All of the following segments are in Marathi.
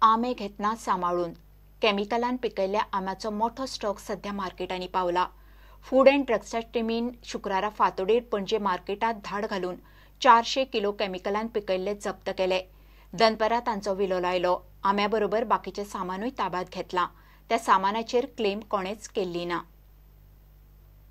आंबे घेतना सांबाळून केमिकलान पिकयल्ल्या आंब्याचो मोठो स्टॉक सध्या मार्केटांनी पावला। फूड अँड ड्रग्सच्या टिमीन शुक्रारा फांतोडेर पणजे मार्केटात धाड घालून 400 किलो केमिकलान पिकयल्ले जप्त केले। दनपारां तांचो विलो लायलो। आंब्याबरोबर बाकीचे सामानूय ताब्यात घेतला। त्या सामानाचेर क्लेम कोणेच केल्ली ना।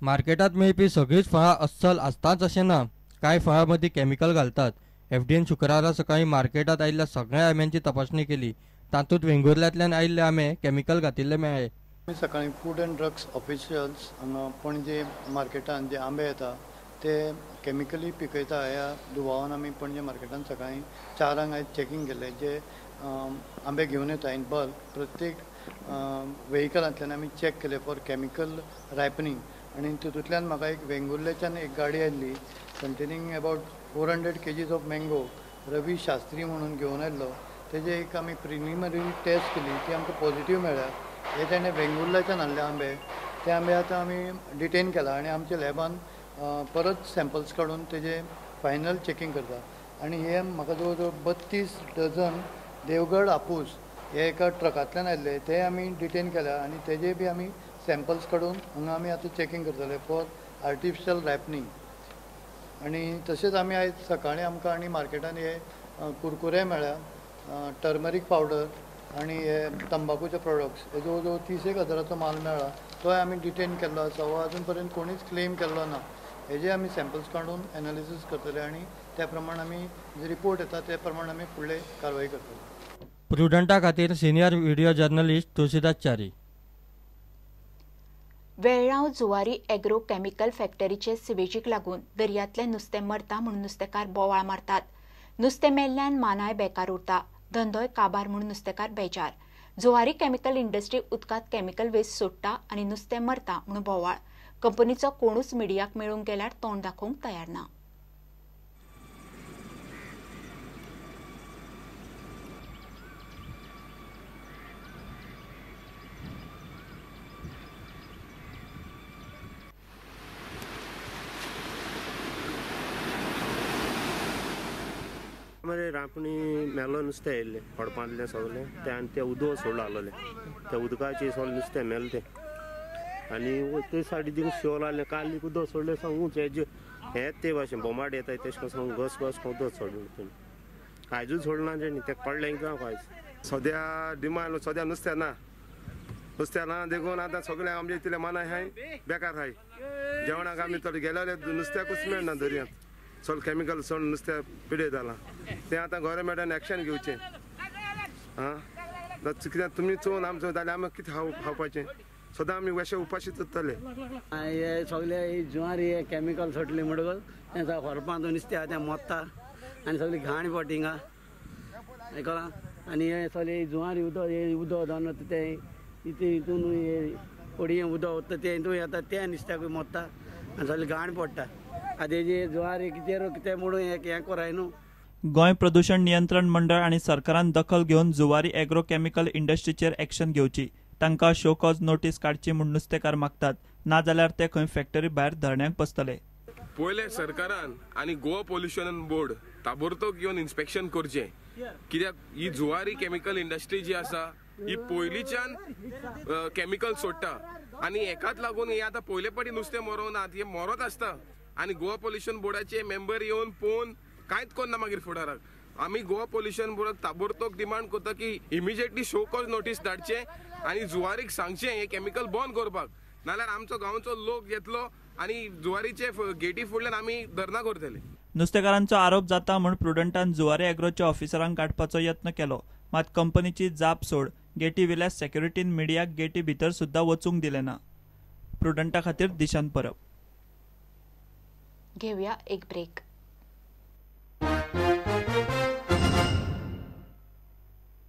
मार्केटात मेळपी सगळीच फळां अस्सल आसताच अशें ना। कांय फळां मदीं केमिकल घालतात। एफडीएन शुक्रारा सकाळी मार्केटात आयिल्ल्या सगळ्या आंब्यांची तपासणी केली। तातूंत वेंगुर्ल्यांतल्यान आयिल्ले आंबे केमिकल घातिल्ले मेळ्ळे। सकाळी फूड अँड ड्रग्स ऑफिशियल्स हांगा पणजे मार्केटान जे आंबे येता ते केमिकली पिकयता ह्या दुबावान आमी पणजे मार्केटान सकाळी 4 आयज चॅकींग केले। जे आंबे घेवन येता इन बल्क प्रत्येक व्हेहिकलांतल्यान आमी चॅक केले फॉर केमिकल रायपनिंग। आनी तितूंतल्यान म्हाका एक वेंगुर्लेच्यान एक गाडी आयिल्ली containing about 400 kgs of mango Ravi Shastri म्हणून घेवन आयिल्लो। तेजे एक आमी प्रिलिमिनरी टेस्ट केली ती आमकां पॉझिटिव्ह मेळ्ळ्या। हे ताणें वेंगुर्ल्याच्यान हाडले आंबे ते आंबे आतां आमी डिटेन केला आनी आमच्या लॅबान परत सॅम्पल्स काडून तेजे फायनल चॅकींग करता। आनी हे म्हाका जवळ जवळ 32 डझन देवगड आपूस हे एका ट्रकांतल्यान आयिल्ले ते आमी डिटेन केल्या आनी तेजे बी आमी सॅम्पल्स काडून हांगा आमी आतां चॅकींग करतले फॉर आर्टिफिशियल रायपनिंग। आनी तशेंच आमी आयज सकाळीं आमकां आनी मार्केटान हे कुरकुरे मेळ्ळ्या, टर्मरीक पावडर आनी हे तंबाखूचे प्रोडक्ट्स हे जवळ जवळ 30,000 माल मेळ्ळा। तोय आमी डिटेन केल्लो आसा। हो अजून पर्यंत कोणीच क्लेम केल्लो ना। हेजे आमी सॅम्पल्स काडून एनालिसीस करतले आनी त्या प्रमाण आमी जे रिपोर्ट येता त्या प्रमाण आमी फुडले कारवाई करतले। प्रुडंटा खातीर senior video journalist Tulsidas Chari. Velgaon Zuari agro chemical फॅक्टरीचे सिवेजीक लागून दर्यांतलें नुस्तें मरता म्हूण नुस्तेकार बोवाळ मारतात। नुस्तें मेल्ल्यान मानाय बेकार उरता, धंदोय काबार म्हूण नुस्तेकार बेजार। जुवारी केमिकल इंडस्ट्री उदकांत केमिकल वेस्ट सोडटा आनी नुस्तें मरता म्हूण बोवाळ। कंपनीचो कोणूच मिडियाक मेळूंक गेल्यार तोंड दाखोवंक तयार ना। मरे रापणी मेलो नुस्तें येयल्लें हडपांतलें सगळें तें आनी तें उदक सोडून आसलेलें त्या उदकाचें सगळें नुस्तें मेलें तें आनी ते सायडी थिंग शोर आसलें काली उदक सोडलें सांगूच हेच ते भाशेन बोमाड येताय तेश कोन सांगून घस घस उदक सोडलें आयजूच सोडना तेणी तें पडलें जावं आयज सद्या डिमांड सद्या नुस्तें ना देखून आतां सगळें आमचे इतले मनाय हाय बेकार हाय जेवणाक आमी थोडे गेले नुस्त्याकूच मेळना दर्यांत सगळें केमिकल सोड नुस्तें पिड्यार जालां तें आतां गव्हर्मेंटान एक्शन घेवचें। कित्याक तुमी चोवन आमचो जाल्यार आमी कितें खावपाचें सदां आमी वेशे उपाशीच उरतले। हे सगळे जुवारी हे केमिकल सोडले म्हणटकच तें हरपांत नुस्तें आहा तें मोत्ता आनी सगळी घाण पडटा हिंगा आयकलां। आनी हे सगळे जुवारी उदक जावन तें हितून पडये उदक वता तें हितून येता तें नुस्त्याक मोत्ता आनी सगळी घाण पडटा। आतां हेजे जुवारी कितें म्हणून हें कोराय न्हू। गोंय प्रदूषण नियंत्रण मंडळ आणि सरकारान दखल घेवन जुवारी एग्रो केमिकल इंडस्ट्रीचेर एक्शन घेवची, तांकां शो कॉज नोटीस काडची म्हूण नुस्तेकार मागतात। ना जाल्यार ते खंय फॅक्टरी भायर धरण्याक बसतले। पयले सरकारान आनी गोवा पोल्युशन बोर्ड ताबडतोब येवन इन्स्पेक्शन करचें कित्याक ही जुवारी केमिकल इंडस्ट्री जी आसा ही पयलींच्यान केमिकल सोडटा आनी हेकाच लागून हे आतां पयले पाटी नुस्तें मरोनात हे मरत आसता आनी गोवा पोल्युशन बोर्डाचे मेंबर येवन पळोवन कांयच करना मागीर फुडाराक। आमी गोवा पोल्युशन बोर्डाक ताबडतोब डिमांड करता की इमिजिएटली शो कॉज नोटीस धाडचे आनी जुवारीक सांगचें हे केमिकल बंद करपाक, नाल्यार आमचो गांवचो लोक येतलो आनी जुवारीचे गेटी फुडल्यान आमी धरना करतले। नुस्तेकारांचो आरोप जाता म्हूण प्रुडंटान जुवारी एग्रोच्या ऑफिसरांक काडपाचो यत्न केलो, मात कंपनीची जाप सोड गेटी वेल्या सेक्युरिटीन मिडियाक गेटी भितर सुद्दां वचूंक दिलें ना। प्रुडंटा खातीर दिशांत परब। घेवया एक ब्रेक।